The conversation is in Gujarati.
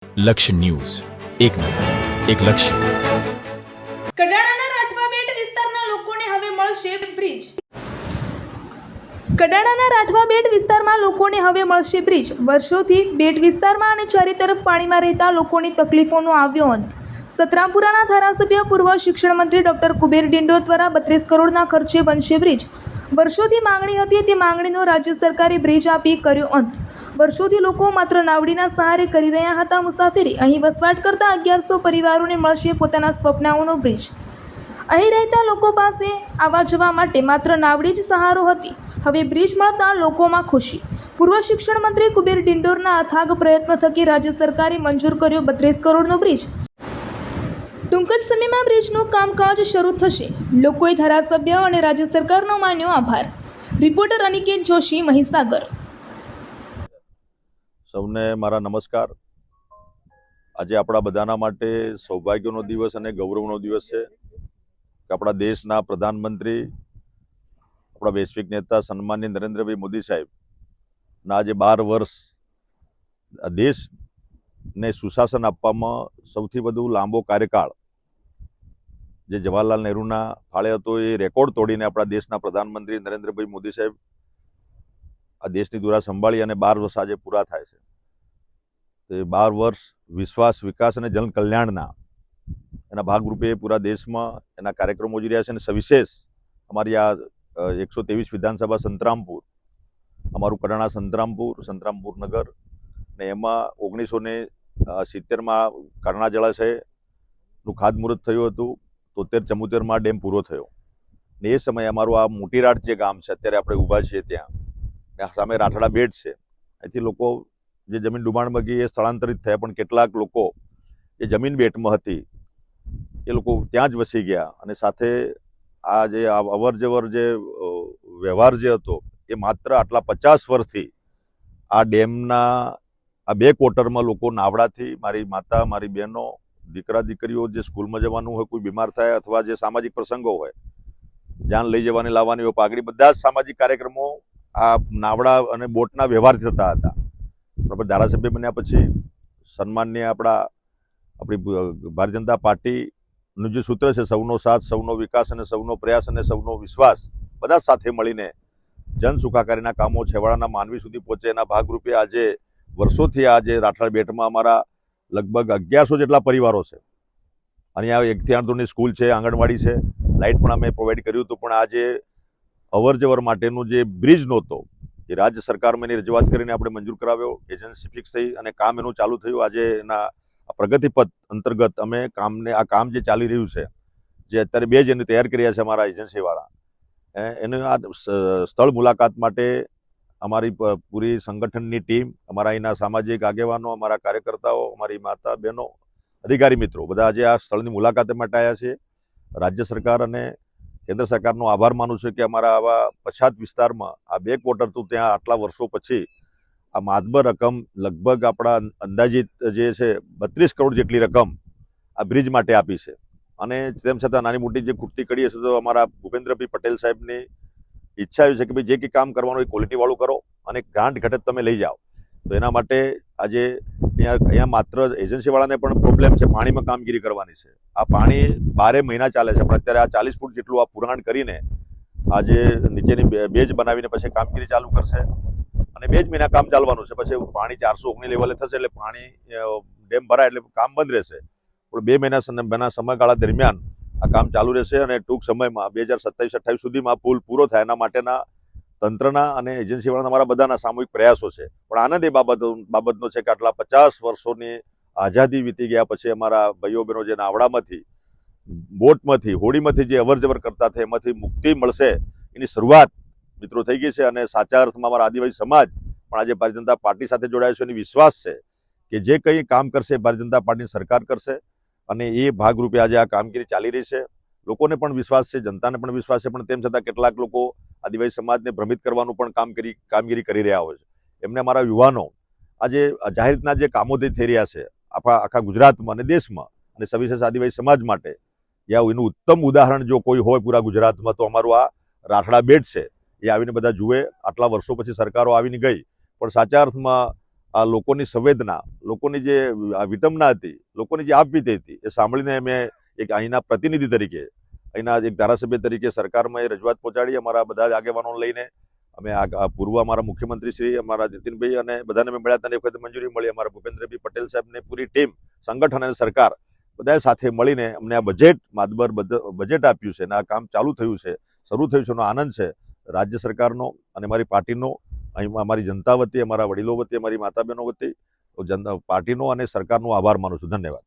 લક્ષ્ય ન્યૂઝ, એક નજર, એક લક્ષ્ય. કડાણાના રાઠવા બેટ વિસ્તારના લોકોને હવે મળશે બ્રિજ. કડાણાના રાઠવા બેટ વિસ્તારમાં લોકોને હવે મળશે બ્રિજ. વર્ષોથી બેટ વિસ્તારમાં અને ચારે તરફ પાણીમાં રહેતા લોકોની તકલીફોનો આવ્યો અંત. સતરામપુરાના ધારાસભ્ય પૂર્વ શિક્ષણ મંત્રી ડોક્ટર કુબેર ડિંડોર દ્વારા 32 કરોડના ખર્ચે બનશે બ્રિજ. વર્ષોથી માંગણી હતી તે માંગણીનો રાજ્ય સરકારે બ્રિજ આપી કર્યો અંત. વર્ષોથી લોકો માત્ર નાવડીના સહારે કરી રહ્યા હતા મુસાફરી. અહીં વસવાટ કરતા 1100 પરિવારોને મળશે પોતાના સ્વપ્નાઓનો બ્રિજ. અહીં રહેતા લોકો પાસે આવવા જવા માટે માત્ર નાવડી જ સહારો હતી. હવે બ્રિજ મળતા લોકોમાં ખુશી. પૂર્વ શિક્ષણ મંત્રી કુબેર ડિંડોરના અથાગ પ્રયત્નો થકી રાજ્ય સરકારે મંજૂર કર્યો 32 કરોડનો બ્રિજ. ટૂંક જ સમયમાં બ્રિજનું કામકાજ શરૂ થશે. લોકોએ ધારાસભ્ય અને રાજ્ય સરકારનો માન્યો આભાર. રિપોર્ટર અનિકેત જોશી, મહીસાગર. સૌને મારા નમસ્કાર. આજે આપણા બધાના માટે સૌભાગ્યનો દિવસ અને ગૌરવનો દિવસ છે કે આપણા દેશના પ્રધાનમંત્રી, આપણા વૈશ્વિક નેતા સન્માનીય નરેન્દ્રભાઈ મોદી સાહેબના આજે 12 વર્ષ આ દેશને સુશાસન આપવામાં સૌથી વધુ લાંબો કાર્યકાળ જે જવાહરલાલ નહેરુના ફાળે હતો એ રેકોર્ડ તોડીને આપણા દેશના પ્રધાનમંત્રી નરેન્દ્રભાઈ મોદી સાહેબ આ દેશની ધુરા સંભાળી અને 12 વર્ષ આજે પૂરા થાય છે. તો એ 12 વર્ષ વિશ્વાસ, વિકાસ અને જનકલ્યાણના એના ભાગરૂપે પૂરા દેશમાં એના કાર્યક્રમો યોજી રહ્યા છે. અને સવિશેષ અમારી આ 123 વિધાનસભા સંતરામપુર, અમારું કડાણા સંતરામપુર નગર, ને એમાં 1970માં કરણા જળાશયનું ખાતમુહૂર્ત થયું હતું. 73-74માં ડેમ પૂરો થયો. ને એ સમયે અમારું આ મોટીરાટ જે ગામ છે, અત્યારે આપણે ઊભા છીએ ત્યાં, સામે રાઠડા બેટ છે. અહીંથી લોકો જે જમીન ડુબાણમાં ગઈ એ સ્થળાંતરિત થયા, પણ કેટલાક લોકો જે જમીન બેટમાં હતી એ લોકો ત્યાં જ વસી ગયા. અને સાથે આ જે અવર જવર જે વ્યવહાર જે હતો એ માત્ર આટલા 50 વર્ષથી આ ડેમના આ 2 ક્વાર્ટરમાં લોકો નાવડાથી, મારી માતા, મારી બહેનો, દીકરા દીકરીઓ જે સ્કૂલમાં જવાનું હોય, કોઈ બીમાર થાય અથવા જે સામાજિક પ્રસંગો હોય, જાન લઈ જવાની લાવવાની હોય, પાઘડી, બધા જ સામાજિક કાર્યક્રમો આ નાવડા અને બોટના વ્યવહારથી થતા હતા. બરાબર. ધારાસભ્ય બન્યા પછી સન્માનીય આપણી ભારતીય જનતા પાર્ટીનું જે સૂત્ર છે, સૌનો સાથ, સૌનો વિકાસ અને સૌનો પ્રયાસ અને સૌનો વિશ્વાસ, બધા સાથે મળીને જન સુખાકારીના કામો છેવાડાના માનવી સુધી પહોંચે એના ભાગરૂપે આજે વર્ષોથી આજે રાઠડા બેટમાં અમારા લગભગ 1100 જેટલા પરિવારો છે. અહીંયા 1 થી 8 ધોરણની સ્કૂલ છે, આંગણવાડી છે, લાઇટ પણ અમે પ્રોવાઈડ કર્યું હતું. પણ આજે અવર જવર માટેનું જે બ્રિજ નહોતો એ રાજ્ય સરકારમાં એની રજૂઆત કરીને આપણે મંજૂર કરાવ્યો. એજન્સી ફિક્સ થઈ અને કામ એનું ચાલુ થયું. આજે એના પ્રગતિપથ અંતર્ગત અમે આ કામ જે ચાલી રહ્યું છે, જે અત્યારે 2 જ એને તૈયાર કર્યા છે અમારા એજન્સીવાળા, એને આ સ્થળ મુલાકાત માટે અમારી પૂરી સંગઠનની ટીમ, અમારા અહીંના સામાજિક આગેવાનો, અમારા કાર્યકર્તાઓ, અમારી માતા બહેનો, અધિકારી મિત્રો બધા આજે આ સ્થળની મુલાકાતે માટે આવ્યા છે. રાજ્ય સરકાર અને કેન્દ્ર સરકારનો આભાર માનું છું કે અમારા આવા પછાત વિસ્તારમાં આ 2 ક્વાર્ટર તો ત્યાં આટલા વર્ષો પછી આ માતબર રકમ, લગભગ આપણા અંદાજિત જે છે 32 કરોડ જેટલી રકમ આ બ્રિજ માટે આપી છે. અને તેમ છતાં નાની મોટી જે ખૂટતી કડી હશે તો અમારા ભૂપેન્દ્રભાઈ પટેલ સાહેબની ઈચ્છા એવી છે કે ભાઈ જે કંઈ કામ કરવાનું એ ક્વોલિટીવાળું કરો અને ગાંઠ ઘટત તમે લઈ જાઓ. તો એના માટે આજે અહીંયા માત્ર એજન્સીવાળાને પણ પ્રોબ્લેમ છે, પાણીમાં કામગીરી કરવાની છે. આ પાણી 12 મહિના ચાલે છે, પણ અત્યારે આ 40 ફૂટ જેટલું આ પુરાણ કરીને આજે નીચેની બેજ બનાવીને પછી કામગીરી ચાલુ કરશે. અને 2 જ મહિના કામ ચાલવાનું છે. પછી પાણી 419 લેવલે થશે એટલે પાણી ડેમ ભરાય એટલે કામ બંધ રહેશે. પણ 2 મહિના સમયગાળા દરમિયાન આ કામ ચાલુ રહેશે. અને ટૂંક સમયમાં 2027-28 સુધીમાં પુલ પૂરો થાય એના માટેના તંત્રના અને એજન્સીવાળાના અમારા બધાના સામૂહિક પ્રયાસો છે. પણ આનંદ એ બાબતનો છે કે આટલા 50 વર્ષોની આઝાદી વીતી ગયા પછી અમારા ભાઈઓ બહેનો જે નાવડામાંથી, બોટમાંથી, હોડીમાંથી જે અવર જવર કરતા હતા એમાંથી મુક્તિ મળશે એની શરૂઆત મિત્રો થઈ ગઈ છે. અને સાચા અર્થમાં અમારા આદિવાસી સમાજ પણ આજે ભારતીય જનતા પાર્ટી સાથે જોડાયો છે. એની વિશ્વાસ છે કે જે કંઈ કામ કરશે ભારતીય જનતા પાર્ટીની સરકાર કરશે. અને એ ભાગરૂપે આજે આ કામગીરી ચાલી રહી છે. લોકોને પણ વિશ્વાસ છે, જનતાને પણ વિશ્વાસ છે. પણ તેમ છતાં કેટલાક લોકો આદિવાસી સમાજને ભ્રમિત કરવાનું પણ કામગીરી કરી રહ્યા હોય છે. એમને અમારા યુવાનો આજે જાહેર રીતના જે કામો થઈ રહ્યા છે આખા ગુજરાતમાં અને દેશમાં, અને સવિશેષ આદિવાસી સમાજ માટે એનું ઉત્તમ ઉદાહરણ જો કોઈ હોય પૂરા ગુજરાતમાં તો અમારું આ રાઠડા બેટ છે. એ આવીને બધા જુએ. આટલા વર્ષો પછી સરકારો આવીને ગઈ, પણ સાચા અર્થમાં આ લોકોની સંવેદના, લોકોની જે આ વિટંબના હતી, લોકોની જે આપવીતી હતી, એ સાંભળીને મેં એક અહીંના પ્રતિનિધિ તરીકે, અહીંના એક ધારાસભ્ય તરીકે સરકારમાં એ રજૂઆત પહોંચાડી. અમારા બધા જ આગેવાનો લઈને અમે આ પૂર્વ અમારા મુખ્યમંત્રી શ્રી, અમારા નીતિનભાઈ અને બધાને મેં મળ્યા હતા. એ વખતે મંજૂરી મળી. અમારા ભૂપેન્દ્રભાઈ પટેલ સાહેબને પૂરી ટીમ, સંગઠન અને સરકાર બધાએ સાથે મળીને અમને આ માતબર બજેટ આપ્યું છે અને આ કામ ચાલુ થયું છે, શરૂ થયું છે એનો આનંદ છે રાજ્ય સરકારનો અને મારી પાર્ટીનો. અહીં અમારી જનતા વતી, અમારા વડીલો વતી, અમારી માતા બહેનો વતી પાર્ટીનો અને સરકારનો આભાર માનું છું. ધન્યવાદ.